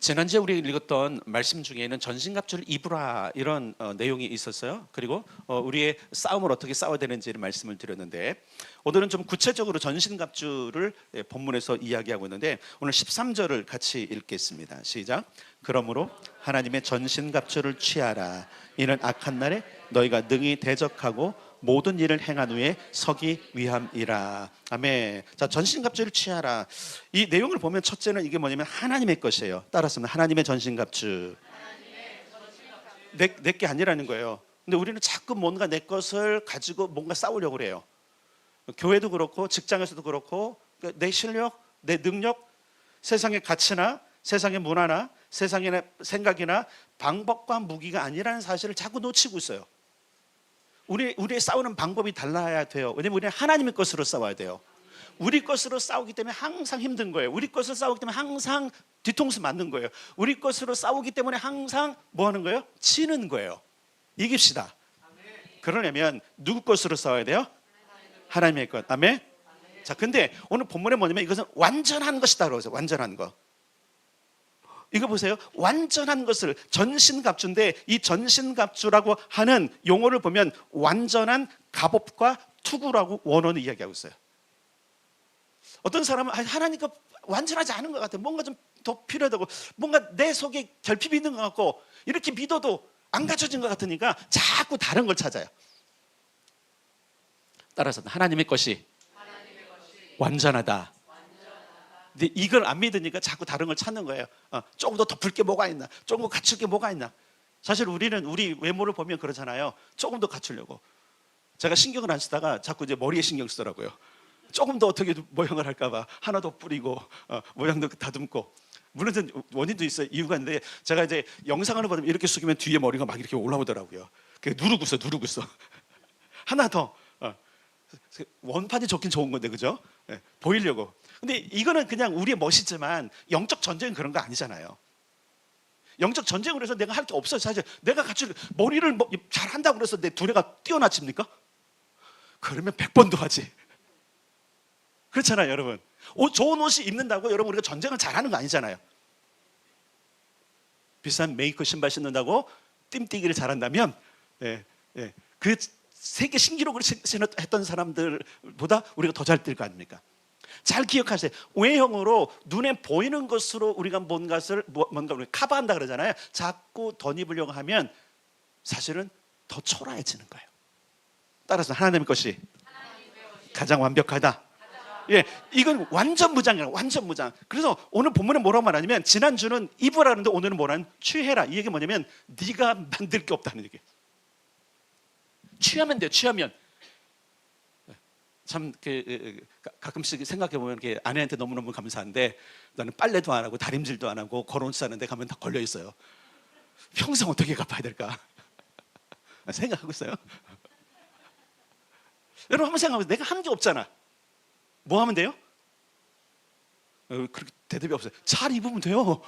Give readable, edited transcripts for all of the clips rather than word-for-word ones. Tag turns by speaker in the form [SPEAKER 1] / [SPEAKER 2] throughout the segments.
[SPEAKER 1] 지난주에 우리 읽었던 말씀 중에는 전신갑주를 입으라 이런 내용이 있었어요. 그리고 우리의 싸움을 어떻게 싸워야 되는지를 말씀을 드렸는데, 오늘은 좀 구체적으로 전신갑주를 본문에서 이야기하고 있는데, 오늘 13절을 같이 읽겠습니다. 시작. 그러므로 하나님의 전신갑주를 취하라. 이는 악한 날에 너희가 능히 대적하고 모든 일을 행한 후에 서기 위함이라. 아멘. 자, 전신갑주를 취하라. 이 내용을 보면 첫째는 이게 뭐냐면 하나님의 것이에요. 따라서는 하나님의 전신갑주. 내 게 아니라는 거예요. 근데 우리는 자꾸 뭔가 내 것을 가지고 뭔가 싸우려고 그래요. 교회도 그렇고 직장에서도 그렇고, 내 실력, 내 능력, 세상의 가치나 세상의 문화나 세상의 생각이나 방법과 무기가 아니라는 사실을 자꾸 놓치고 있어요. 우리의 싸우는 방법이 달라야 돼요. 왜냐면 우리는 하나님의 것으로 싸워야 돼요. 우리 것으로 싸우기 때문에 항상 힘든 거예요. 우리 것으로 싸우기 때문에 항상 뒤통수 맞는 거예요. 우리 것으로 싸우기 때문에 항상 뭐 하는 거예요? 치는 거예요. 이깁시다. 그러려면 누구 것으로 싸워야 돼요? 하나님의 것. 아멘. 자, 근데 오늘 본문에 뭐냐면 이것은 완전한 것이다 그러죠. 완전한 거. 이거 보세요. 완전한 것을, 전신갑주인데 이 전신갑주라고 하는 용어를 보면 완전한 갑옷과 투구라고 원어는 이야기하고 있어요. 어떤 사람은 하나님과 완전하지 않은 것 같아요. 뭔가 좀 더 필요하다고, 뭔가 내 속에 결핍이 있는 것 같고, 이렇게 믿어도 안 갖춰진 것 같으니까 자꾸 다른 걸 찾아요. 따라서 하나님의 것이 완전하다. 근데 이걸 안 믿으니까 자꾸 다른 걸 찾는 거예요. 조금 더 덮을 게 뭐가 있나, 조금 더 갖출 게 뭐가 있나. 사실 우리는 우리 외모를 보면 그러잖아요. 조금 더 갖추려고. 제가 신경을 안 쓰다가 자꾸 이제 머리에 신경 쓰더라고요. 조금 더 어떻게 모양을 할까 봐 하나 더 뿌리고 모양도 다듬고. 물론 원인도 있어요. 이유가 있는데, 제가 이제 영상을 보면 이렇게 숙이면 뒤에 머리가 막 이렇게 올라오더라고요. 누르고 있어. 하나 더. 원판이 좋긴 좋은 건데, 그죠? 네, 보이려고. 근데 이거는 그냥 우리의 멋이지만 영적 전쟁은 그런 거 아니잖아요. 영적 전쟁으로 해서 내가 할 게 없어요. 사실 내가 갖출 머리를 잘 한다고 그래서 내 두뇌가 뛰어나집니까? 그러면 100번도 하지. 그렇잖아요, 여러분. 좋은 옷이 입는다고 여러분 우리가 전쟁을 잘하는 거 아니잖아요. 비싼 메이커 신발 신는다고 뜀뛰기를 잘한다면, 그 세계 신기록을 했던 사람들보다 우리가 더 잘 뛸 거 아닙니까? 잘 기억하세요. 외형으로 눈에 보이는 것으로 우리가 뭔가 우리가 커버한다 그러잖아요. 자꾸 덧입으려고 하면 사실은 더 초라해지는 거예요. 따라서 하나님의 것이 가장 완벽하다. 예, 이건 완전 무장이에요. 완전 무장. 그래서 오늘 본문에 뭐라고 말하냐면, 지난주는 입으라는데 오늘은 뭐라는? 취해라. 이 얘기 뭐냐면 네가 만들 게 없다는 얘기. 취하면 돼요. 취하면. 참 가끔씩 생각해 보면 아내한테 너무너무 감사한데, 나는 빨래도 안 하고 다림질도 안 하고 걸어놓지 않은데 가면 다 걸려 있어요. 평생 어떻게 갚아야 될까 생각하고 있어요. 여러분 한번 생각해보세요. 내가 한 게 없잖아. 뭐 하면 돼요? 그렇게 대답이 없어요. 잘 입으면 돼요.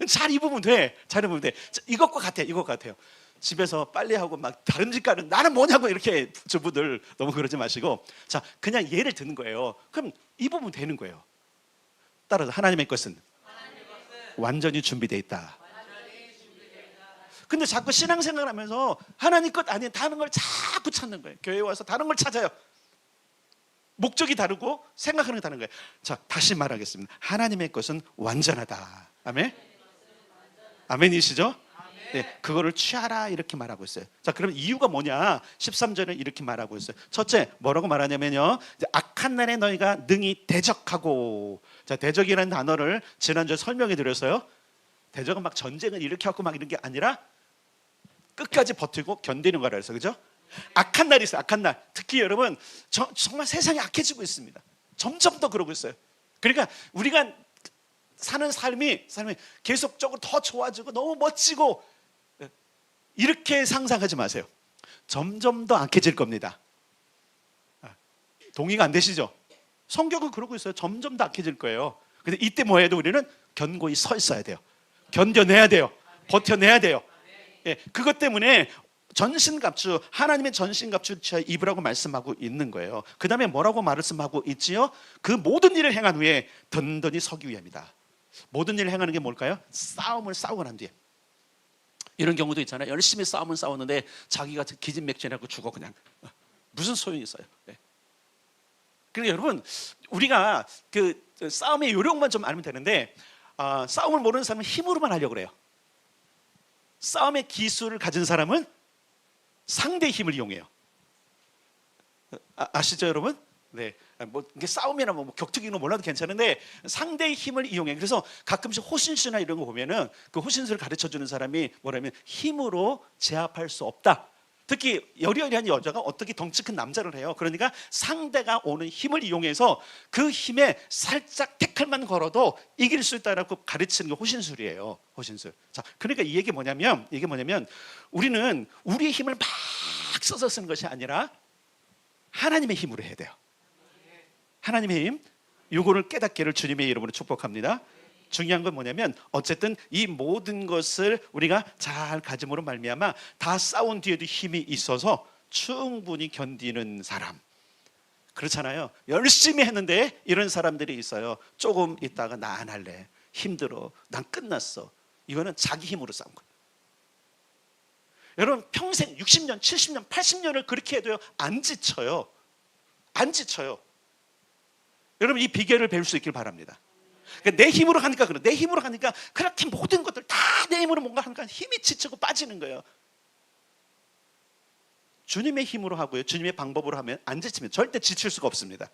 [SPEAKER 1] 잘 입으면 돼. 이것과 같아요. 집에서 빨래하고 막 다림질 가는 나는 뭐냐고, 이렇게 주부들 너무 그러지 마시고, 자, 그냥 예를 드는 거예요. 그럼 입으면 되는 거예요. 따라서 하나님의 것은 완전히 준비되어 있다. 근데 자꾸 신앙생활 하면서 하나님 것 아닌 다른 걸 자꾸 찾는 거예요. 교회에 와서 다른 걸 찾아요. 목적이 다르고 생각하는 게 다른 거예요. 자, 다시 말하겠습니다. 하나님의 것은 완전하다. 아멘? 아멘이시죠? 네, 그거를 취하라 이렇게 말하고 있어요. 자, 그럼 이유가 뭐냐? 13절에 이렇게 말하고 있어요. 첫째, 뭐라고 말하냐면요, 악한 날에 너희가 능히 대적하고. 자, 대적이라는 단어를 지난주에 설명해 드렸어요. 대적은 막 전쟁을 일으켜갖고 막 이런 게 아니라 끝까지 버티고 견디는 거라 해서, 그죠? 악한 날이 있어요. 악한 날. 특히 여러분, 정말 세상이 악해지고 있습니다. 점점 더 그러고 있어요. 그러니까 우리가 사는 삶이 계속적으로 더 좋아지고 너무 멋지고, 이렇게 상상하지 마세요. 점점 더 악해질 겁니다. 동의가 안 되시죠? 성경은 그러고 있어요. 점점 더 악해질 거예요. 근데 이때 뭐 해도 우리는 견고히 서 있어야 돼요. 견뎌내야 돼요. 버텨내야 돼요. 예, 그것 때문에 전신갑주, 하나님의 전신갑주 입으라고 말씀하고 있는 거예요. 그 다음에 뭐라고 말씀하고 있지요? 그 모든 일을 행한 후에 든든히 서기 위함이다. 모든 일을 행하는 게 뭘까요? 싸움을 싸우고 난 뒤에. 이런 경우도 있잖아요. 열심히 싸움은 싸웠는데 자기가 기진맥진하고 죽어 그냥. 무슨 소용이 있어요? 네. 그러니까 여러분, 우리가 그 싸움의 요령만 좀 알면 되는데, 싸움을 모르는 사람은 힘으로만 하려고 그래요. 싸움의 기술을 가진 사람은 상대의 힘을 이용해요. 아시죠, 여러분? 네, 뭐 이게 싸움이나 뭐 격투기는 몰라도 괜찮은데 상대의 힘을 이용해. 그래서 가끔씩 호신술이나 이런 거 보면은 그 호신술을 가르쳐 주는 사람이 뭐라면 힘으로 제압할 수 없다. 특히 여리여리한 여자가 어떻게 덩치 큰 남자를 해요. 그러니까 상대가 오는 힘을 이용해서 그 힘에 살짝 태클만 걸어도 이길 수 있다라고 가르치는 게 호신술이에요. 호신술. 자, 그러니까 이게 뭐냐면 우리는 우리의 힘을 막 써서 쓰는 것이 아니라 하나님의 힘으로 해야 돼요. 하나님의 힘, 요거를 깨닫기를 주님의 이름으로 축복합니다. 중요한 건 뭐냐면 어쨌든 이 모든 것을 우리가 잘 가짐으로 말미암아 다 싸운 뒤에도 힘이 있어서 충분히 견디는 사람. 그렇잖아요. 열심히 했는데 이런 사람들이 있어요. 조금 있다가 나 안 할래, 힘들어, 난 끝났어. 이거는 자기 힘으로 싸운 거예요. 여러분, 평생 60년, 70년, 80년을 그렇게 해도요 안 지쳐요. 안 지쳐요. 여러분, 이 비결을 배울 수 있길 바랍니다. 그러니까 내 힘으로 하니까 그래. 내 힘으로 하니까 그렇게 모든 것들 다 내 힘으로 뭔가 하니까 힘이 지치고 빠지는 거예요. 주님의 힘으로 하고요, 주님의 방법으로 하면 안 지치면 절대 지칠 수가 없습니다.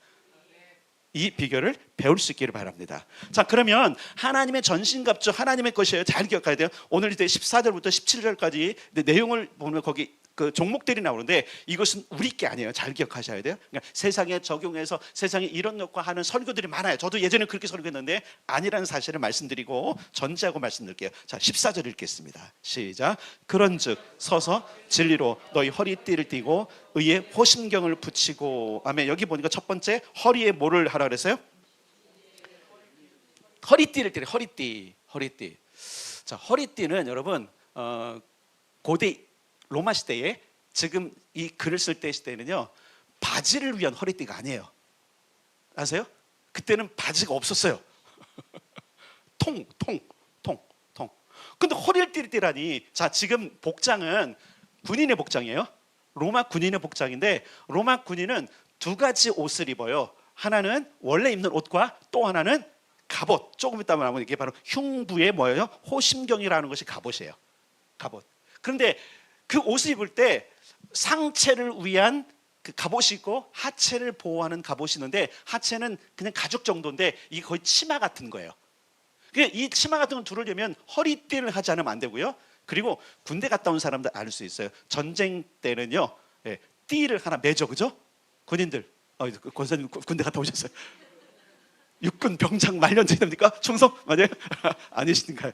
[SPEAKER 1] 이 비결을 배울 수 있기를 바랍니다. 자, 그러면 하나님의 전신갑주 하나님의 것이에요. 잘 기억해야 돼요. 오늘 이제 14절부터 17절까지 내용을 보면 거기 그 종목들이 나오는데 이것은 우리 게 아니에요. 잘 기억하셔야 돼요. 그러니까 세상에 적용해서 세상에 이런 것과 하는 설교들이 많아요. 저도 예전에 그렇게 설교했는데 아니라는 사실을 말씀드리고 전제하고 말씀드릴게요. 자, 14절 읽겠습니다. 시작. 그런즉 서서 진리로 너희 허리띠를 띠고 의의 호심경을 붙이고. 아멘. 여기 보니까 첫 번째 허리에 뭐를 하라 그랬어요? 허리띠를 띠래. 허리띠. 자, 허리띠는 여러분 고대 로마 시대에 지금 이 글을 쓸 때 시대에는요 바지를 위한 허리띠가 아니에요. 아세요? 그때는 바지가 없었어요. 통. 근데 허리를 띠라니. 자, 지금 복장은 군인의 복장이에요. 로마 군인의 복장인데 로마 군인은 두 가지 옷을 입어요. 하나는 원래 입는 옷과 또 하나는 갑옷. 조금 이따 말하면 이게 바로 흉부의 뭐예요? 호심경이라는 것이 갑옷이에요. 갑옷. 그런데 그 옷을 입을 때 상체를 위한 그 갑옷이 있고 하체를 보호하는 갑옷이 있는데 하체는 그냥 가죽 정도인데 이게 거의 치마 같은 거예요. 이 치마 같은 건 두르려면 허리띠를 하지 않으면 안 되고요. 그리고 군대 갔다 온 사람들 알 수 있어요. 전쟁 때는요 띠를 하나 매죠. 그죠? 군인들 권사님 군대 갔다 오셨어요? 육군 병장 말년제 됩니까? 충성? 맞아요? 아니신가요?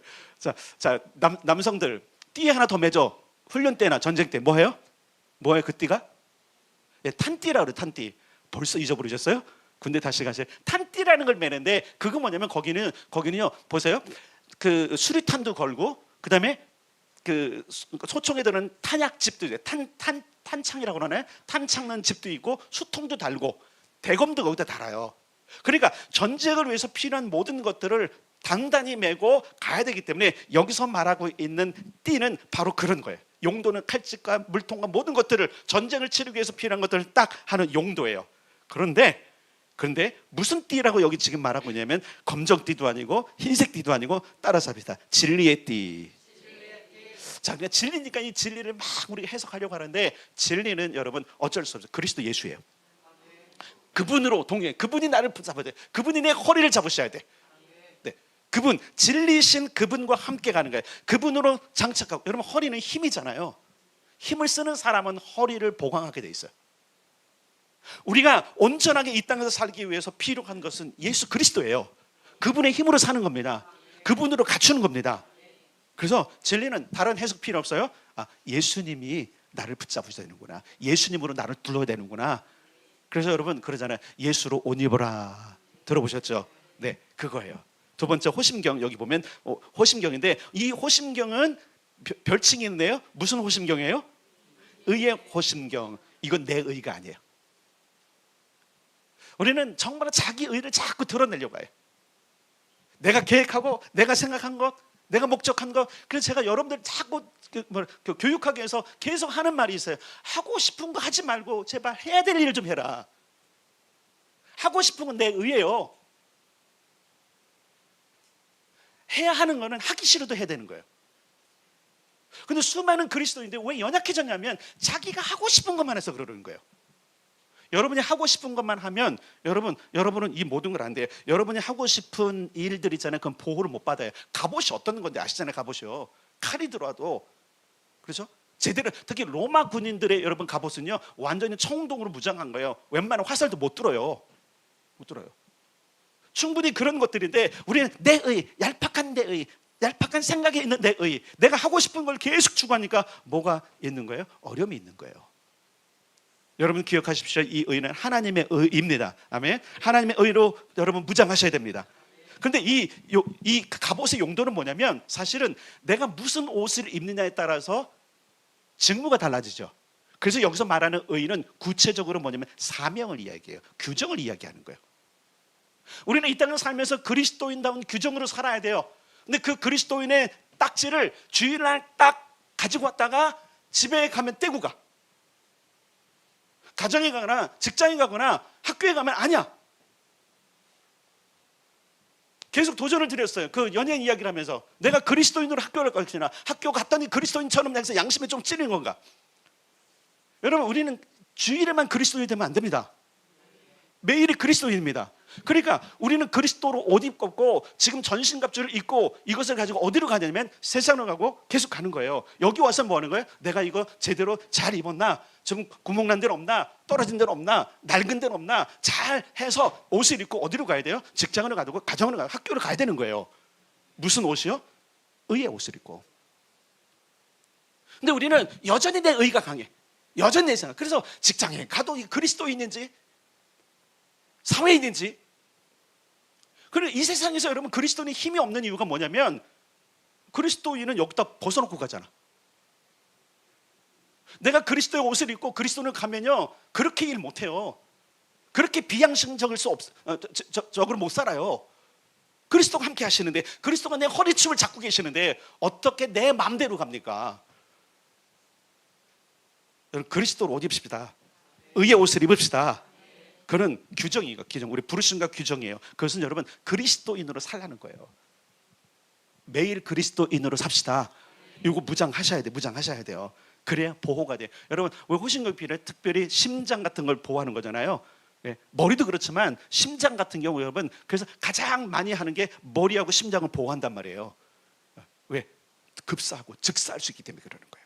[SPEAKER 1] 자, 남성들 띠 하나 더 매죠. 훈련 때나 전쟁 때 뭐해요? 그 띠가? 탄띠라고 그래요. 탄띠. 벌써 잊어버리셨어요? 군대 다시 가세요. 탄띠라는 걸 매는데 그거 뭐냐면 거기는요 보세요. 그 수리탄도 걸고 그다음에 그 소총에 드는 탄약집도 있어요. 탄창이라고 그러나요? 탄창 넣은 집도 있고 수통도 달고 대검도 거기다 달아요. 그러니까 전쟁을 위해서 필요한 모든 것들을 단단히 메고 가야 되기 때문에 여기서 말하고 있는 띠는 바로 그런 거예요. 용도는 칼집과 물통과 모든 것들을 전쟁을 치르기 위해서 필요한 것들을 딱 하는 용도예요. 그런데 무슨 띠라고 여기 지금 말하고 있냐면 검정띠도 아니고 흰색띠도 아니고 따라서 합시다. 진리의 띠. 자, 그냥 진리니까 이 진리를 막 우리가 해석하려고 하는데 진리는 여러분 어쩔 수 없어요. 그리스도 예수예요. 그분으로 동행. 그분이 나를 붙잡아야 돼. 그분이 내 허리를 잡으셔야 돼. 그분, 진리신 그분과 함께 가는 거예요. 그분으로 장착하고. 여러분 허리는 힘이잖아요. 힘을 쓰는 사람은 허리를 보강하게 돼 있어요. 우리가 온전하게 이 땅에서 살기 위해서 필요한 것은 예수 그리스도예요. 그분의 힘으로 사는 겁니다. 그분으로 갖추는 겁니다. 그래서 진리는 다른 해석 필요 없어요. 예수님이 나를 붙잡으셔야 되는구나. 예수님으로 나를 둘러야 되는구나. 그래서 여러분 그러잖아요. 예수로 옷 입어라. 들어보셨죠? 네, 그거예요. 두 번째 호심경. 여기 보면 호심경인데 이 호심경은 별칭이 있는데요. 무슨 호심경이에요? 의의 호심경. 이건 내 의가 아니에요. 우리는 정말 자기 의를 자꾸 드러내려고 해요. 내가 계획하고 내가 생각한 것, 내가 목적한 것. 그래서 제가 여러분들 자꾸 교육하기 위해서 계속 하는 말이 있어요. 하고 싶은 거 하지 말고 제발 해야 될 일 좀 해라. 하고 싶은 건 내 의예요. 해야 하는 거는 하기 싫어도 해야 되는 거예요. 근데 수많은 그리스도인들이 왜 연약해졌냐면 자기가 하고 싶은 것만 해서 그러는 거예요. 여러분이 하고 싶은 것만 하면 여러분은 이 모든 걸 안 돼요. 여러분이 하고 싶은 일들 있잖아요. 그건 보호를 못 받아요. 갑옷이 어떤 건데 아시잖아요. 갑옷이요. 칼이 들어와도, 그렇죠? 제대로, 특히 로마 군인들의 여러분 갑옷은요 완전히 청동으로 무장한 거예요. 웬만한 화살도 못 들어요. 못 들어요. 충분히 그런 것들인데 우리는 내 의, 얄팍한 내 의, 얄팍한 생각에 있는 내 의, 내가 하고 싶은 걸 계속 추구하니까 뭐가 있는 거예요? 어려움이 있는 거예요. 여러분 기억하십시오. 이 의는 하나님의 의입니다. 아멘. 하나님의 의로 여러분 무장하셔야 됩니다. 그런데 이 갑옷의 용도는 뭐냐면 사실은 내가 무슨 옷을 입느냐에 따라서 직무가 달라지죠. 그래서 여기서 말하는 의는 구체적으로 뭐냐면 사명을 이야기해요. 규정을 이야기하는 거예요. 우리는 이 땅을 살면서 그리스도인다운 규정으로 살아야 돼요. 근데 그 그리스도인의 딱지를 주일날 딱 가지고 왔다가 집에 가면 떼고 가. 가정에 가거나 직장에 가거나 학교에 가면 아니야. 계속 도전을 드렸어요. 그 연예인 이야기를 하면서 내가 그리스도인으로 학교를 가르치나, 학교 갔더니 그리스도인처럼 해서 양심에 좀 찔리는 건가. 여러분 우리는 주일에만 그리스도인이 되면 안 됩니다. 매일이 그리스도인입니다. 그러니까 우리는 그리스도로 옷 입고 지금 전신갑주를 입고 이것을 가지고 어디로 가냐면 세상으로 가고 계속 가는 거예요. 여기 와서 뭐 하는 거예요? 내가 이거 제대로 잘 입었나? 좀 구멍난 데는 없나? 떨어진 데는 없나? 낡은 데는 없나? 잘 해서 옷을 입고 어디로 가야 돼요? 직장으로 가고 가정으로 가고 학교로 가야 되는 거예요. 무슨 옷이요? 의의 옷을 입고. 근데 우리는 여전히 내 의가 강해. 여전히 내 생각. 그래서 직장에 가도 그리스도인인지 사회인인지. 그런데 이 세상에서 여러분 그리스도인이 힘이 없는 이유가 뭐냐면 그리스도인은 여기다 벗어놓고 가잖아. 내가 그리스도의 옷을 입고 그리스도인을 가면요 그렇게 일 못해요. 그렇게 비양심적일 수 적으로 못 살아요. 그리스도가 함께 하시는데, 그리스도가 내 허리춤을 잡고 계시는데 어떻게 내 마음대로 갑니까? 여러분 그리스도로 옷 입읍시다. 의의 옷을 입읍시다. 그는 규정이에요. 규정. 우리 부르심과 규정이에요. 그것은 여러분 그리스도인으로 살라는 거예요. 매일 그리스도인으로 삽시다. 이거 무장하셔야 돼요. 무장하셔야 돼요. 그래야 보호가 돼요. 여러분 왜 호신경비를 특별히 심장 같은 걸 보호하는 거잖아요. 예, 머리도 그렇지만 심장 같은 경우 여러분 그래서 가장 많이 하는 게 머리하고 심장을 보호한단 말이에요. 왜? 급사하고 즉사할 수 있기 때문에 그러는 거예요.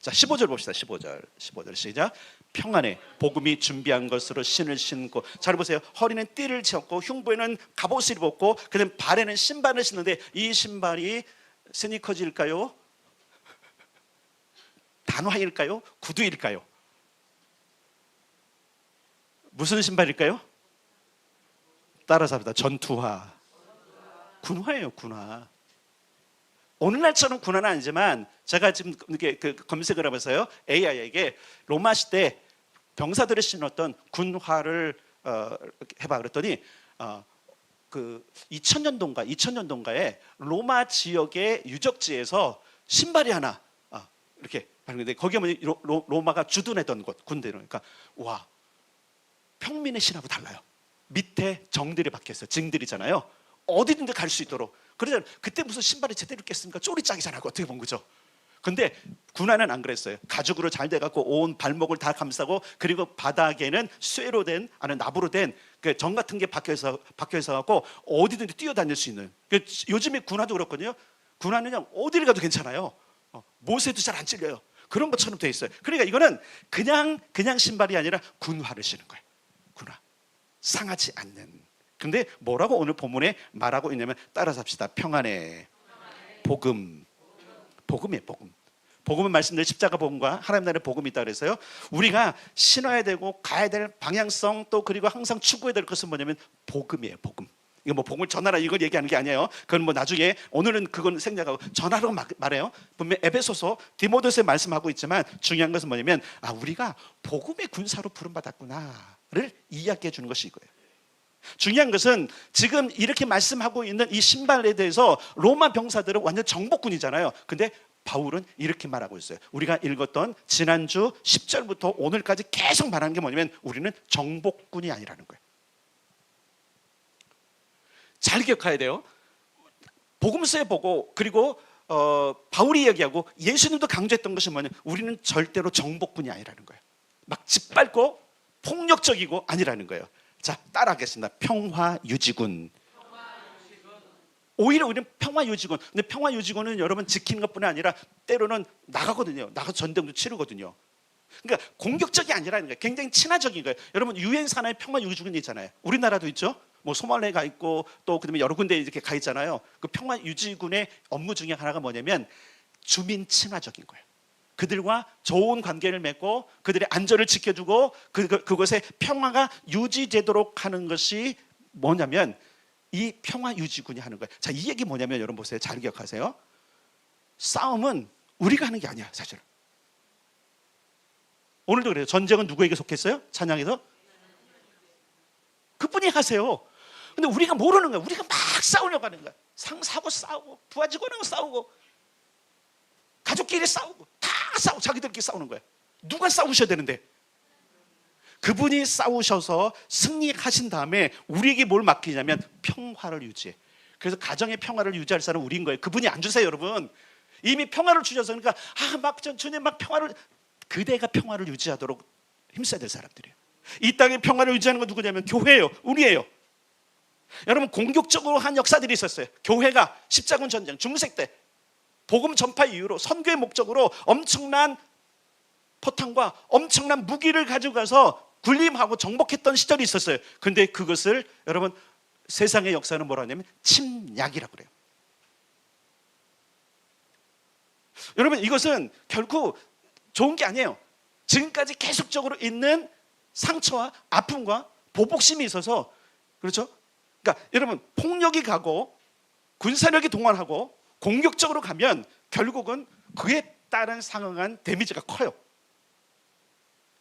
[SPEAKER 1] 자, 15절 봅시다. 15절 시작. 평안에 복음이 준비한 것으로 신을 신고. 잘 보세요. 허리는 띠를 채웠고 흉부에는 갑옷을 입었고 그다음 발에는 신발을 신는데 이 신발이 스니커즈일까요? 단화일까요? 구두일까요? 무슨 신발일까요? 따라서 합니다. 전투화. 군화예요. 군화. 오늘날처럼 군화는 아니지만 제가 지금 이렇게 검색을 하면서요 AI에게 로마 시대 병사들이 신었던 군화를 해봐 그랬더니 그 2000년도인가에 로마 지역의 유적지에서 신발이 하나 이렇게 발견돼. 거기에 뭐냐 로마가 주둔했던 곳 군대로. 그러니까 와 평민의 신하고 달라요. 밑에 정들이 박혀있어요. 징들이잖아요. 어디든지 갈 수 있도록. 그래서 그때 무슨 신발이 제대로 꼈습니까? 쪼리짝이잖아요. 어떻게 본 거죠? 근데 군화는 안 그랬어요. 가죽으로 잘 돼갖고 온 발목을 다 감싸고 그리고 바닥에는 쇠로 된 아니 나부로 된 그 정 같은 게 박혀 있어 갖고 어디든지 뛰어다닐 수 있는. 요즘에 군화도 그렇거든요. 군화는 그냥 어디를 가도 괜찮아요. 못에도 잘 안 찔려요. 그런 것처럼 돼 있어요. 그러니까 이거는 그냥 신발이 아니라 군화를 신는 거예요. 군화. 상하지 않는. 근데 뭐라고 오늘 본문에 말하고 있냐면 따라서 합시다. 평안에 복음. 복음이에요. 복음. 복음은 말씀드린 십자가 복음과 하나님 나라의 복음이 있다 그래서요. 우리가 신어야 되고 가야 될 방향성 또 그리고 항상 추구해야 될 것은 뭐냐면 복음이에요. 복음. 이거 뭐 복음을 전하라 이걸 얘기하는 게 아니에요. 그건 뭐 나중에 오늘은 그건 생략하고 전하라고 말해요. 분명 에베소서 디모데서에 말씀하고 있지만 중요한 것은 뭐냐면 우리가 복음의 군사로 부름받았구나를 이야기해 주는 것이 이거예요. 중요한 것은 지금 이렇게 말씀하고 있는 이 신발에 대해서 로마 병사들은 완전 정복군이잖아요. 근데 바울은 이렇게 말하고 있어요. 우리가 읽었던 지난주 10절부터 오늘까지 계속 말하는 게 뭐냐면 우리는 정복군이 아니라는 거예요. 잘 기억해야 돼요. 복음서에 보고 그리고 바울이 얘기하고 예수님도 강조했던 것이 뭐냐면 우리는 절대로 정복군이 아니라는 거예요. 막 짓밟고 폭력적이고 아니라는 거예요. 자, 따라하겠습니다. 평화유지군. 오히려 우리는 평화유지군. 근데 평화유지군은 여러분 지키는 것뿐만 아니라 때로는 나가거든요. 나가서 전쟁도 치르거든요. 그러니까 공격적이 아니라는 거예요. 굉장히 친화적인 거예요. 여러분 유엔 산하에 평화유지군이 있잖아요. 우리나라도 있죠. 뭐 소말레 가 있고 또 그다음에 여러 군데 이렇게 가 있잖아요. 그 평화유지군의 업무 중에 하나가 뭐냐면 주민 친화적인 거예요. 그들과 좋은 관계를 맺고 그들의 안전을 지켜주고 그곳에 평화가 유지되도록 하는 것이 뭐냐면 이 평화유지군이 하는 거예요. 자, 이 얘기 뭐냐면 여러분 보세요. 잘 기억하세요. 싸움은 우리가 하는 게 아니야, 사실. 오늘도 그래요. 전쟁은 누구에게 속했어요? 찬양에서 그분이 하세요. 근데 우리가 모르는 거야. 우리가 막 싸우려고 하는 거야. 상사하고 싸우고 부하 직원하고 싸우고 가족끼리 싸우고 다 싸우고 자기들끼리 싸우는 거야. 누가 싸우셔야 되는데 그분이 싸우셔서 승리하신 다음에 우리에게 뭘 맡기냐면 평화를 유지해. 그래서 가정의 평화를 유지할 사람은 우리인 거예요. 그분이 안 주세요, 여러분. 이미 평화를 주셔서 그러니까 막 주님 막 평화를 그대가 평화를 유지하도록 힘써야 될 사람들이에요. 이 땅의 평화를 유지하는 건 누구냐면 교회예요. 우리예요. 여러분 공격적으로 한 역사들이 있었어요. 교회가 십자군 전쟁 중세 때 복음 전파 이후로 선교의 목적으로 엄청난 포탄과 엄청난 무기를 가지고 가서 군림하고 정복했던 시절이 있었어요. 근데 그것을 여러분 세상의 역사는 뭐라 하냐면 침략이라고 그래요. 여러분 이것은 결국 좋은 게 아니에요. 지금까지 계속적으로 있는 상처와 아픔과 보복심이 있어서 그렇죠? 그러니까 여러분 폭력이 가고 군사력이 동원하고 공격적으로 가면 결국은 그에 따른 상응한 데미지가 커요.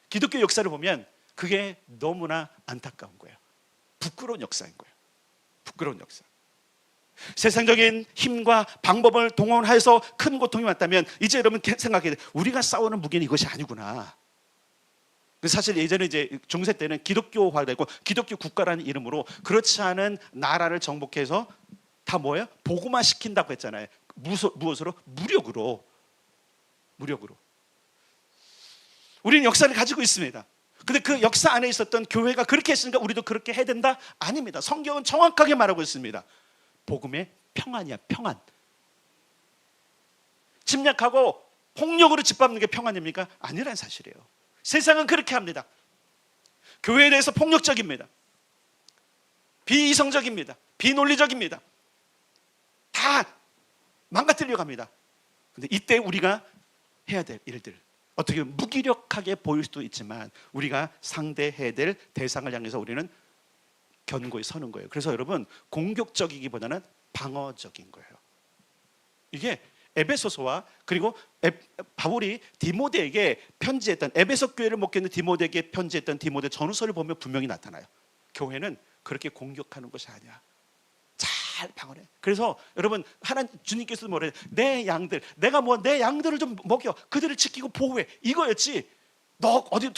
[SPEAKER 1] 기독교 역사를 보면 그게 너무나 안타까운 거예요. 부끄러운 역사인 거예요. 부끄러운 역사. 세상적인 힘과 방법을 동원해서 큰 고통이 왔다면 이제 여러분 생각해야 돼요. 우리가 싸우는 무기는 이것이 아니구나. 사실 예전에 이제 중세 때는 기독교화되고 기독교 국가라는 이름으로 그렇지 않은 나라를 정복해서 다 뭐예요? 복음화 시킨다고 했잖아요. 무엇으로? 무력으로. 우리는 역사를 가지고 있습니다. 근데 그 역사 안에 있었던 교회가 그렇게 했으니까 우리도 그렇게 해야 된다? 아닙니다. 성경은 정확하게 말하고 있습니다. 복음의 평안이야, 평안. 침략하고 폭력으로 짓밟는 게 평안입니까? 아니란 사실이에요. 세상은 그렇게 합니다. 교회에 대해서 폭력적입니다. 비이성적입니다. 비논리적입니다. 다 망가뜨려 갑니다. 근데 이때 우리가 해야 될 일들, 어떻게 보면 무기력하게 보일 수도 있지만 우리가 상대해야 될 대상을 향해서 우리는 견고히 서는 거예요. 그래서 여러분 공격적이기보다는 방어적인 거예요. 이게 에베소서와 그리고 바울이 디모데에게 편지했던 에베소 교회를 목회하는 디모데에게 편지했던 디모데 전후서를 보면 분명히 나타나요. 교회는 그렇게 공격하는 것이 아니야. 잘 방어해. 그래서 여러분 주님께서 뭐래? 내 양들, 내가 내 양들을 좀 먹여, 그들을 지키고 보호해. 이거였지. 너 어디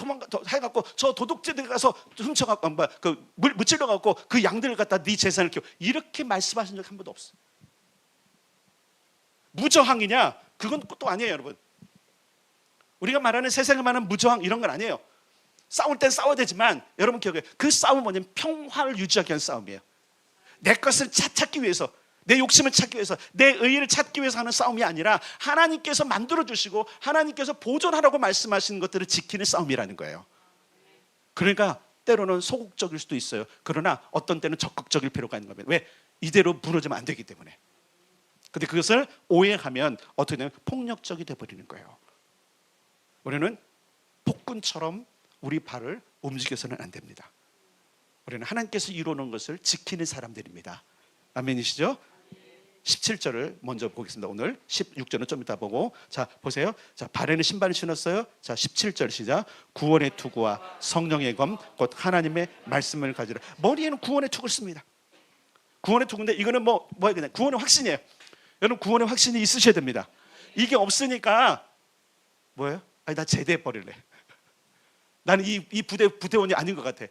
[SPEAKER 1] 해갖고 저 도둑질들 가서 훔쳐갖고 물 무찔러갖고 그 양들을 갖다 네 재산을 키워. 이렇게 말씀하신 적 한 번도 없어. 무저항이냐? 그건 또 아니에요, 여러분. 우리가 말하는 세상에 말하는 무저항 이런 건 아니에요. 싸울 땐 싸워야 되지만 여러분 기억해요. 그 싸움은 뭐냐면 평화를 유지하기 위한 싸움이에요. 내 것을 찾기 위해서, 내 욕심을 찾기 위해서, 내 의의를 찾기 위해서 하는 싸움이 아니라 하나님께서 만들어주시고 하나님께서 보존하라고 말씀하시는 것들을 지키는 싸움이라는 거예요. 그러니까 때로는 소극적일 수도 있어요. 그러나 어떤 때는 적극적일 필요가 있는 겁니다. 왜? 이대로 무너지면 안 되기 때문에. 근데 그것을 오해하면 어떻게 되면 폭력적이 돼버리는 거예요. 우리는 폭군처럼 우리 발을 움직여서는 안 됩니다. 우리는 하나님께서 이루어놓은 것을 지키는 사람들입니다. 아멘이시죠? 17절을 먼저 보겠습니다. 오늘 16절은 좀 이따 보고. 자, 보세요. 자, 발에는 신발을 신었어요. 자, 17절 시작. 구원의 투구와 성령의 검 곧 하나님의 말씀을 가지라. 머리에는 구원의 투구를 씁니다. 구원의 투구인데 이거는 뭐예요? 그냥 구원의 확신이에요. 여러분, 구원의 확신이 있으셔야 됩니다. 이게 없으니까 뭐예요? 아니, 나 제대해 버릴래. 나는 이 부대원이 아닌 것 같아.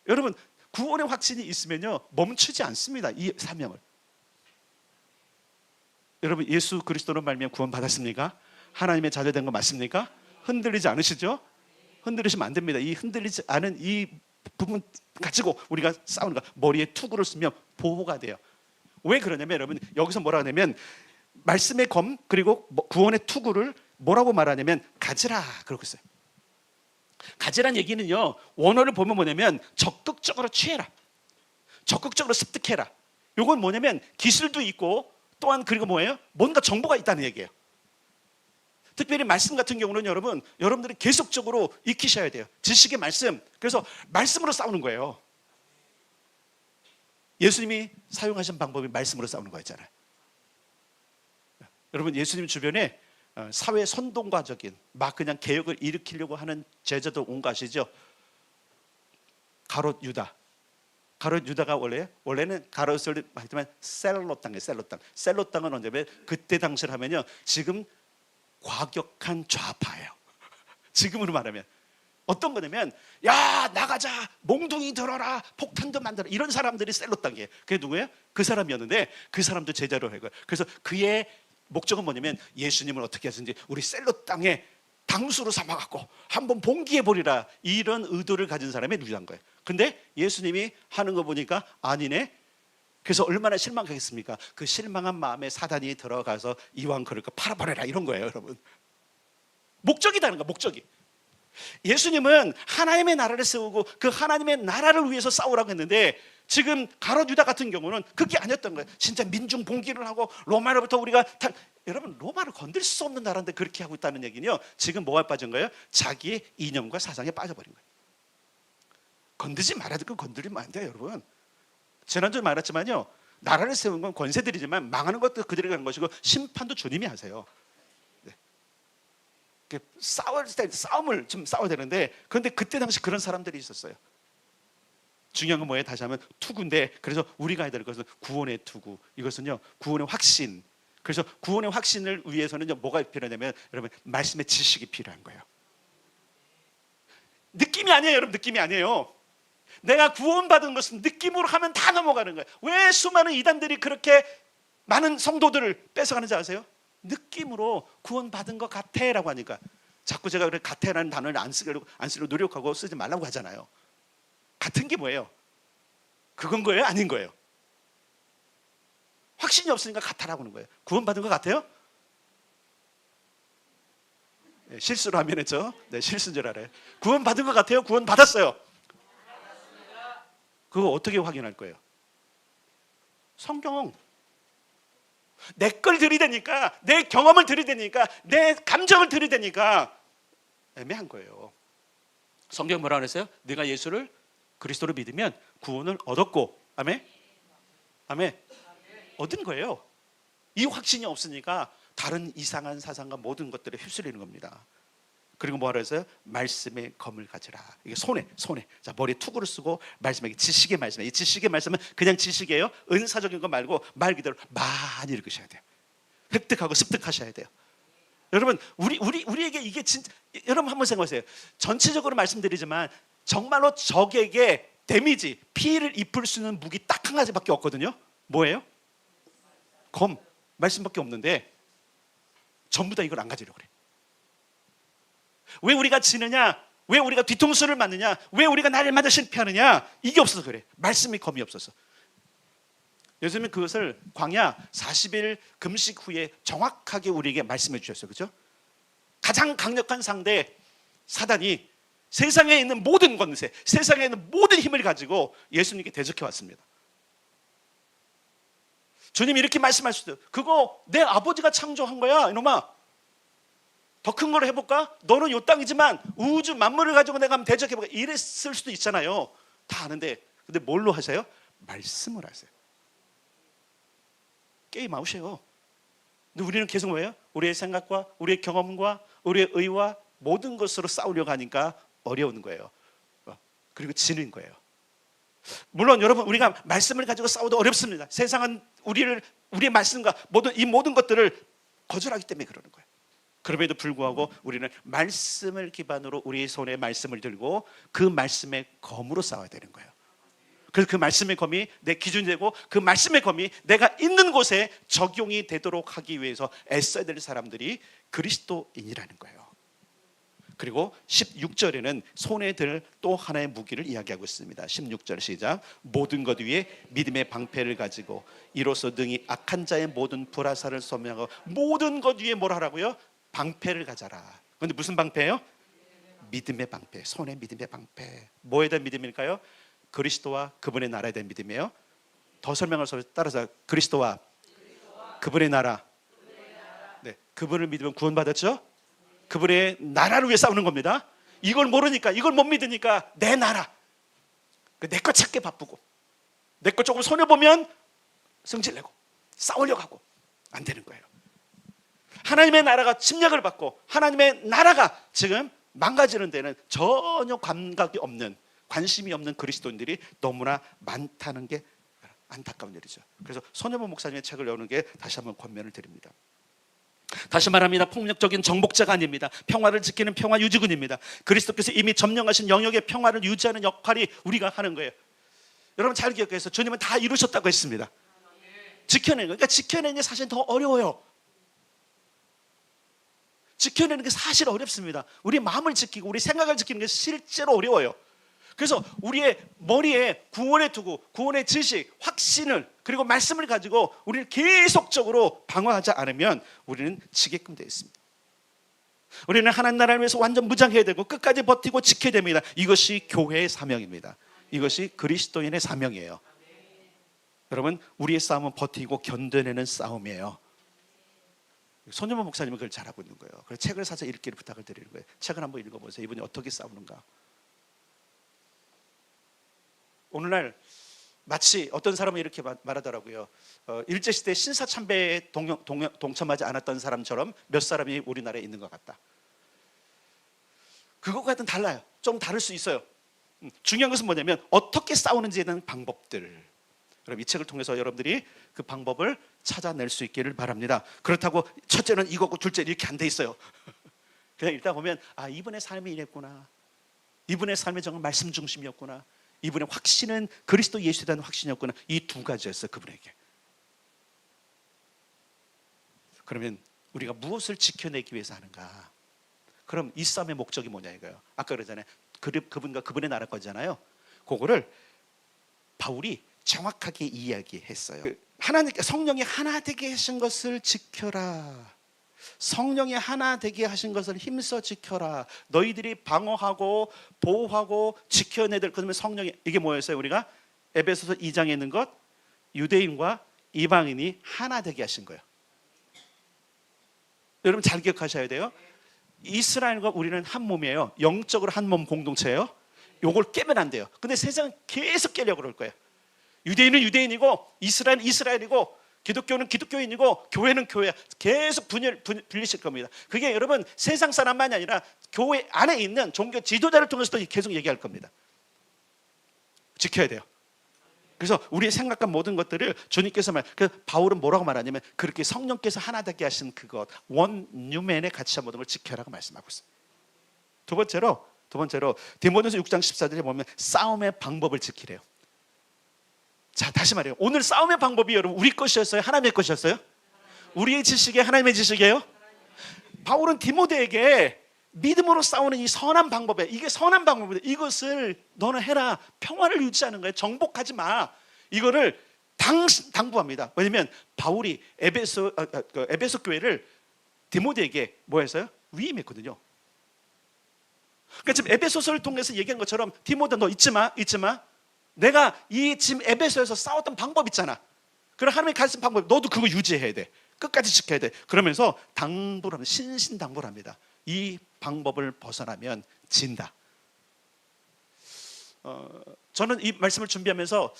[SPEAKER 1] 여러분, 구원의 확신이 있으면요 멈추지 않습니다. 이 사명을. 여러분, 예수 그리스도로 말미암아 구원 받았습니까? 하나님의 자녀된 거 맞습니까? 흔들리지 않으시죠? 흔들리시면 안 됩니다. 이 흔들리지 않은 이 부분 가지고 우리가 싸우는 거, 머리에 투구를 쓰면 보호가 돼요. 왜 그러냐면 여러분, 여기서 뭐라 하냐면 말씀의 검 그리고 구원의 투구를 뭐라고 말하냐면 가지라 그러고 있어요. 가지란 얘기는요, 원어를 보면 뭐냐면 적극적으로 취해라, 적극적으로 습득해라. 이건 뭐냐면 기술도 있고 또한 그리고 뭐예요? 뭔가 정보가 있다는 얘기예요. 특별히 말씀 같은 경우는 여러분들이 계속적으로 익히셔야 돼요. 지식의 말씀. 그래서 말씀으로 싸우는 거예요. 예수님이 사용하신 방법이 말씀으로 싸우는 거였잖아요. 여러분, 예수님 주변에 사회 선동가적인 막 그냥 개혁을 일으키려고 하는 제자들 온 거 아시죠? 가롯 유다. 가롯 유다가 원래는 가롯을 하지만 셀롯 땅이에요. 셀롯 땅. 셀롯 땅은 언제면 그때 당시를 하면요, 지금 과격한 좌파예요. 지금으로 말하면 어떤 거냐면, 야 나가자, 몽둥이 들어라, 폭탄도 만들어, 이런 사람들이 셀롯 땅이에요. 그게 누구예요? 그 사람이었는데 그 사람도 제자로 한 거예요. 그래서 그의 목적은 뭐냐면 예수님을 어떻게 하든지 우리 셀롯 땅에 당수로 삼아갖고 한번 봉기해 버리라, 이런 의도를 가진 사람이 유다인 거예요. 근데 예수님이 하는 거 보니까 아니네. 그래서 얼마나 실망하겠습니까? 그 실망한 마음에 사단이 들어가서 이왕 그럴 거 팔아버려라, 이런 거예요. 여러분, 목적이 다른 거야. 목적이. 예수님은 하나님의 나라를 세우고 그 하나님의 나라를 위해서 싸우라고 했는데, 지금 가롯 유다 같은 경우는 그게 아니었던 거예요. 진짜 민중 봉기를 하고 로마로부터 우리가 여러분, 로마를 건들 수 없는 나라인데 그렇게 하고 있다는 얘기는요, 지금 뭐가 빠진 거예요? 자기의 이념과 사상에 빠져버린 거예요. 건드지 말아야 될 건 건드리면 안 돼요. 여러분, 지난주에 말했지만요, 나라를 세운 건 권세들이지만 망하는 것도 그들이 하는 것이고 심판도 주님이 하세요. 네. 싸울 때 싸움을 좀 싸워야 되는데, 그런데 그때 당시 그런 사람들이 있었어요. 중요한 건 뭐예요? 다시 하면 투구인데, 그래서 우리가 해야 될 것은 구원의 투구. 이것은요, 구원의 확신. 그래서 구원의 확신을 위해서는 뭐가 필요하냐면 여러분, 말씀의 지식이 필요한 거예요. 느낌이 아니에요. 여러분, 느낌이 아니에요. 내가 구원받은 것은 느낌으로 하면 다 넘어가는 거예요. 왜 수많은 이단들이 그렇게 많은 성도들을 뺏어가는지 아세요? 느낌으로 구원받은 것 같아 라고 하니까. 자꾸 제가 그래 같아라는 단어를 안 쓰려고 노력하고 쓰지 말라고 하잖아요. 같은 게 뭐예요? 그건 거예요? 아닌 거예요? 확신이 없으니까 같아라고 하는 거예요. 구원받은 것 같아요? 네, 실수로 하면 했죠. 네, 실수인 줄 알아요. 구원받은 것 같아요? 구원받았어요? 그거 어떻게 확인할 거예요? 성경. 내 걸 들이대니까, 내 경험을 들이대니까, 내 감정을 들이대니까 애매한 거예요. 성경 뭐라고 그랬어요? 네가 예수를 그리스도로 믿으면 구원을 얻었고, 아멘? 아멘? 얻은 거예요. 이 확신이 없으니까 다른 이상한 사상과 모든 것들에 휩쓸리는 겁니다. 그리고 뭐라 했어요? 말씀의 검을 가지라. 이게 손에. 자, 머리에 투구를 쓰고 말씀에, 지식의 말씀. 이 지식의 말씀은 그냥 지식이에요. 은사적인 거 말고 말 그대로 많이 읽으셔야 돼요. 획득하고 습득하셔야 돼요. 여러분, 우리에게 이게 진짜, 여러분 한번 생각하세요. 전체적으로 말씀드리지만 정말로 적에게 데미지, 피해를 입힐 수 있는 무기 딱 한 가지밖에 없거든요. 뭐예요? 검, 말씀밖에 없는데 전부 다 이걸 안 가지려고 그래. 왜 우리가 지느냐? 왜 우리가 뒤통수를 맞느냐? 왜 우리가 날마다 실패하느냐? 이게 없어서 그래. 말씀이 검이 없어서. 요즘에 그것을 광야 40일 금식 후에 정확하게 우리에게 말씀해 주셨어요. 그렇죠? 가장 강력한 상대 사단이 세상에 있는 모든 권세, 세상에 있는 모든 힘을 가지고 예수님께 대적해 왔습니다. 주님이 이렇게 말씀하셨어요. 그거 내 아버지가 창조한 거야, 이놈아. 더 큰 걸 해볼까? 너는 요 땅이지만 우주 만물을 가지고 내가 한번 대적해볼까? 이랬을 수도 있잖아요. 다 아는데. 근데 뭘로 하세요? 말씀을 하세요. 게임 아웃이에요. 근데 우리는 계속 뭐예요? 우리의 생각과 우리의 경험과 우리의 의와 모든 것으로 싸우려고 하니까 어려운 거예요. 그리고 지는 거예요. 물론 여러분, 우리가 말씀을 가지고 싸워도 어렵습니다. 세상은 우리의 말씀과 이 모든 것들을 거절하기 때문에 그러는 거예요. 그럼에도 불구하고 우리는 말씀을 기반으로 우리의 손에 말씀을 들고 그 말씀의 검으로 싸워야 되는 거예요. 그래서 그 말씀의 검이 내 기준이 되고 그 말씀의 검이 내가 있는 곳에 적용이 되도록 하기 위해서 애써야 될 사람들이 그리스도인이라는 거예요. 그리고 16절에는 손에 들 또 하나의 무기를 이야기하고 있습니다. 16절 시작. 모든 것 위에 믿음의 방패를 가지고 이로써 능히 악한 자의 모든 불화살을 소멸하고. 모든 것 위에 뭘 하라고요? 방패를 가져라. 그런데 무슨 방패예요? 믿음의 방패. 손에 믿음의 방패. 뭐에 대한 믿음일까요? 그리스도와 그분의 나라에 대한 믿음이에요. 더 설명할 수 없어요. 따라서 그리스도와 그분의 나라. 네, 그분을 믿으면 구원받았죠? 그분의 나라를 위해 싸우는 겁니다. 이걸 모르니까, 이걸 못 믿으니까 내 나라, 내 거 찾게 바쁘고 내 거 조금 손해보면 성질내고 싸우려고 하고 안 되는 거예요. 하나님의 나라가 침략을 받고 하나님의 나라가 지금 망가지는 데는 전혀 감각이 없는, 관심이 없는 그리스도인들이 너무나 많다는 게 안타까운 일이죠. 그래서 손혜원 목사님의 책을 여는 게 다시 한번 권면을 드립니다. 다시 말합니다. 폭력적인 정복자가 아닙니다. 평화를 지키는 평화 유지군입니다. 그리스도께서 이미 점령하신 영역의 평화를 유지하는 역할이 우리가 하는 거예요. 여러분 잘 기억해서 주님은 다 이루셨다고 했습니다. 지켜내는 거. 그러니까 지켜내는 게 사실 더 어려워요. 지켜내는 게 사실 어렵습니다. 우리 마음을 지키고 우리 생각을 지키는 게 실제로 어려워요. 그래서 우리의 머리에 구원의 투구, 구원의 지식, 확신을 그리고 말씀을 가지고 우리를 계속적으로 방어하지 않으면 우리는 지게끔 되어 있습니다. 우리는 하나님 나라를 위해서 완전 무장해야 되고 끝까지 버티고 지켜야 됩니다. 이것이 교회의 사명입니다. 이것이 그리스도인의 사명이에요. 여러분, 우리의 싸움은 버티고 견뎌내는 싸움이에요. 손혜원 목사님은 그걸 잘하고 있는 거예요. 그래서 책을 사서 읽기를 부탁을 드리는 거예요. 책을 한번 읽어보세요. 이분이 어떻게 싸우는가. 오늘날 마치 어떤 사람은 이렇게 말하더라고요. 일제시대 신사참배에 동참하지 않았던 사람처럼 몇 사람이 우리나라에 있는 것 같다. 그것과는 달라요. 좀 다를 수 있어요. 중요한 것은 뭐냐면 어떻게 싸우는지에 대한 방법들. 그럼 이 책을 통해서 여러분들이 그 방법을 찾아낼 수 있기를 바랍니다. 그렇다고 첫째는 이거고 둘째 이렇게 안 돼 있어요. 그냥 읽다 보면 아, 이분의 삶이 이랬구나. 이분의 삶이 정말 말씀 중심이었구나. 이분의 확신은 그리스도 예수에 대한 확신이었구나. 이 두 가지였어요, 그분에게. 그러면 우리가 무엇을 지켜내기 위해서 하는가? 그럼 이 싸움의 목적이 뭐냐 이거예요. 아까 그러잖아요. 그분과 그분의 나라 거잖아요. 그거를 바울이 정확하게 이야기했어요. 하나님께 성령이 하나 되게 하신 것을 지켜라. 성령이 하나 되게 하신 것을 힘써 지켜라. 너희들이 방어하고 보호하고 지켜내야 될 그러면 성령이 이게 뭐였어요? 우리가 에베소서 2장에 있는 것, 유대인과 이방인이 하나 되게 하신 거예요. 여러분 잘 기억하셔야 돼요. 이스라엘과 우리는 한 몸이에요. 영적으로 한 몸 공동체예요. 요걸 깨면 안 돼요. 근데 세상은 계속 깨려고 그럴 거예요. 유대인은 유대인이고 이스라엘은 이스라엘이고 기독교는 기독교인이고 교회는 교회야. 계속 분리실 겁니다. 그게 여러분 세상 사람만이 아니라 교회 안에 있는 종교 지도자를 통해서도 계속 얘기할 겁니다. 지켜야 돼요. 그래서 우리의 생각과 모든 것들을 주님께서 바울은 뭐라고 말하냐면 그렇게 성령께서 하나 되게 하신 그것 원 뉴맨의 가치와 모든 걸 지켜라고 말씀하고 있어요. 두 번째로 디모데후서 6장 14절에 보면 싸움의 방법을 지키래요. 자, 다시 말해요. 오늘 싸움의 방법이 여러분 우리 것이었어요? 하나님의 것이었어요? 우리의 지식이 하나님의 지식이에요? 바울은 디모데에게 믿음으로 싸우는 이 선한 방법에 이게 선한 방법인데 이것을 너는 해라. 평화를 유지하는 거예요. 정복하지 마. 이거를 당부합니다. 왜냐하면 바울이 에베소 교회를 디모데에게 뭐 했어요? 위임했거든요. 그러니까 지금 에베소서를 통해서 얘기한 것처럼 디모데 너 잊지 마. 내가 이 지금 에베소에서 싸웠던 방법 있잖아. 그럼 하나님이 가르친 방법 너도 그거 유지해야 돼. 끝까지 지켜야 돼. 그러면서 당부를 합니다. 신신당부를 합니다. 이 방법을 벗어나면 진다. 저는 이 말씀을 준비하면서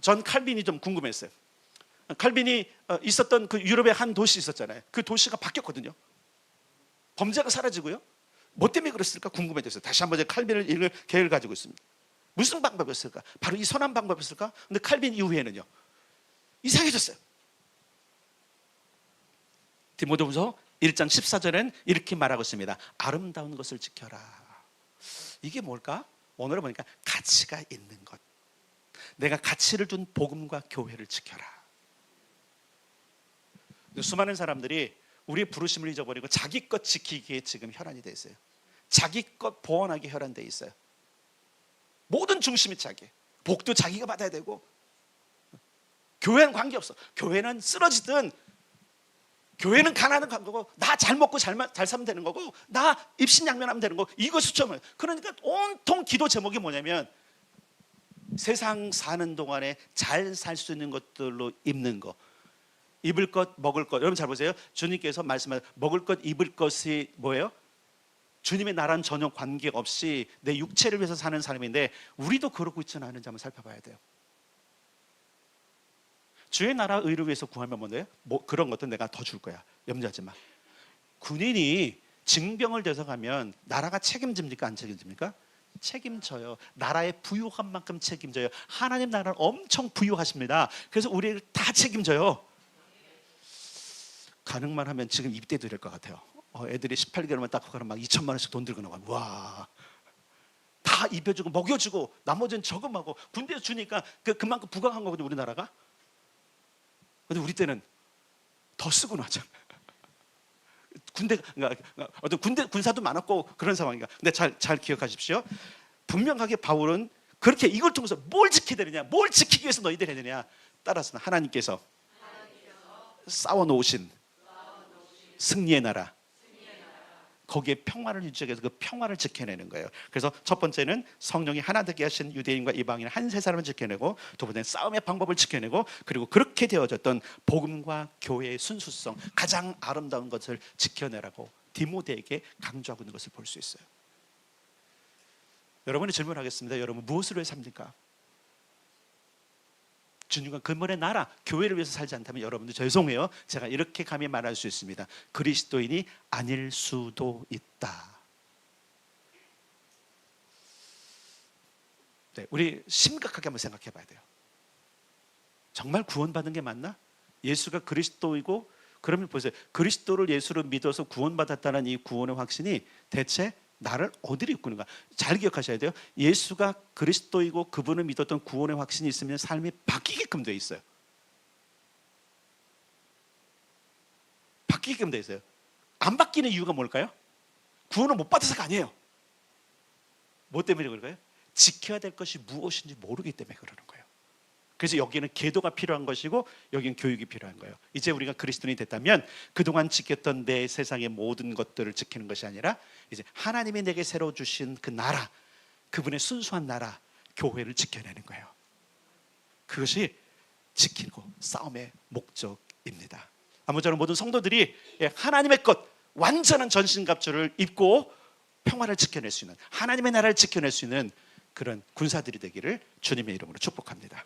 [SPEAKER 1] 전 칼빈이 좀 궁금했어요. 칼빈이 있었던 그 유럽의 한 도시 있었잖아요. 그 도시가 바뀌었거든요. 범죄가 사라지고요. 뭐 때문에 그랬을까 궁금해졌어요. 다시 한번 칼빈을 읽을 계획을 가지고 있습니다. 무슨 방법이었을까? 바로 이 선한 방법이었을까? 근데 칼빈 이후에는요, 이상해졌어요. 디모데후서 1장 14절엔 이렇게 말하고 있습니다. 아름다운 것을 지켜라. 이게 뭘까? 오늘은 보니까 가치가 있는 것. 내가 가치를 둔 복음과 교회를 지켜라. 수많은 사람들이 우리의 부르심을 잊어버리고 자기 것 지키기에 지금 혈안이 돼 있어요. 자기 것 보완하기 혈안돼 있어요. 모든 중심이 자기. 복도 자기가 받아야 되고, 교회는 관계없어. 교회는 쓰러지든, 교회는 가난한 거고, 나 잘 먹고 잘 살면 되는 거고, 나 입신양면하면 되는 거고, 이것이 좀. 그러니까 온통 기도 제목이 뭐냐면 세상 사는 동안에 잘 살 수 있는 것들로 입는 거, 입을 것, 먹을 것. 여러분 잘 보세요. 주님께서 말씀하신 먹을 것, 입을 것이 뭐예요? 주님의 나라는 전혀 관계없이 내 육체를 위해서 사는 삶인데, 우리도 그러고 있지는 않은지 한번 살펴봐야 돼요. 주의 나라 의를 위해서 구하면 뭔데요? 뭐 그런 것도 내가 더 줄 거야. 염려하지 마. 군인이 징병을 돼서 가면 나라가 책임집니까? 안 책임집니까? 책임져요. 나라의 부유한 만큼 책임져요. 하나님 나라는 엄청 부유하십니다. 그래서 우리를 다 책임져요. 가능만 하면 지금 입대도 될 것 같아요. 애들이 18개월만 딱 가면 막 2천만 원씩 돈 들고 나가면, 와, 다 입혀주고 먹여주고 나머지는 저금하고 군대에서 주니까 그만큼 부강한 거거든요, 우리나라가. 근데 우리 때는 더 쓰고 나죠. 어떤 군사도 많았고 그런 상황인가. 근데 잘 기억하십시오. 분명하게 바울은 그렇게 이걸 통해서 뭘 지켜야 되느냐, 뭘 지키기 위해서 너희들 해야 되느냐. 따라서 하나님께서 쌓아놓으신 승리의 나라, 거기에 평화를 유지하기 위해서 그 평화를 지켜내는 거예요. 그래서 첫 번째는 성령이 하나 되게 하신 유대인과 이방인 한 세 사람을 지켜내고, 두 번째는 싸움의 방법을 지켜내고, 그리고 그렇게 되어졌던 복음과 교회의 순수성, 가장 아름다운 것을 지켜내라고 디모데에게 강조하고 있는 것을 볼 수 있어요. 여러분이 질문하겠습니다. 여러분 무엇을 위해 삽니까? 주님과 그분의 나라, 교회를 위해서 살지 않다면 여러분들 죄송해요. 제가 이렇게 감히 말할 수 있습니다. 그리스도인이 아닐 수도 있다. 네, 우리 심각하게 한번 생각해 봐야 돼요. 정말 구원받은 게 맞나? 예수가 그리스도이고, 그러면 보세요. 그리스도를 예수로 믿어서 구원받았다는 이 구원의 확신이 대체 나를 어디로 이끄는가? 잘 기억하셔야 돼요. 예수가 그리스도이고 그분을 믿었던 구원의 확신이 있으면 삶이 바뀌게끔 돼 있어요. 바뀌게끔 돼 있어요. 안 바뀌는 이유가 뭘까요? 구원을 못 받아서가 아니에요. 뭐 때문에 그럴까요? 지켜야 될 것이 무엇인지 모르기 때문에 그러는 거예요. 그래서 여기는 계도가 필요한 것이고, 여기는 교육이 필요한 거예요. 이제 우리가 그리스도인이 됐다면 그동안 지켰던 내 세상의 모든 것들을 지키는 것이 아니라, 이제 하나님이 내게 새로 주신 그 나라, 그분의 순수한 나라, 교회를 지켜내는 거예요. 그것이 지키고 싸움의 목적입니다. 아무쪼록 모든 성도들이 하나님의 것, 완전한 전신갑주를 입고 평화를 지켜낼 수 있는, 하나님의 나라를 지켜낼 수 있는 그런 군사들이 되기를 주님의 이름으로 축복합니다.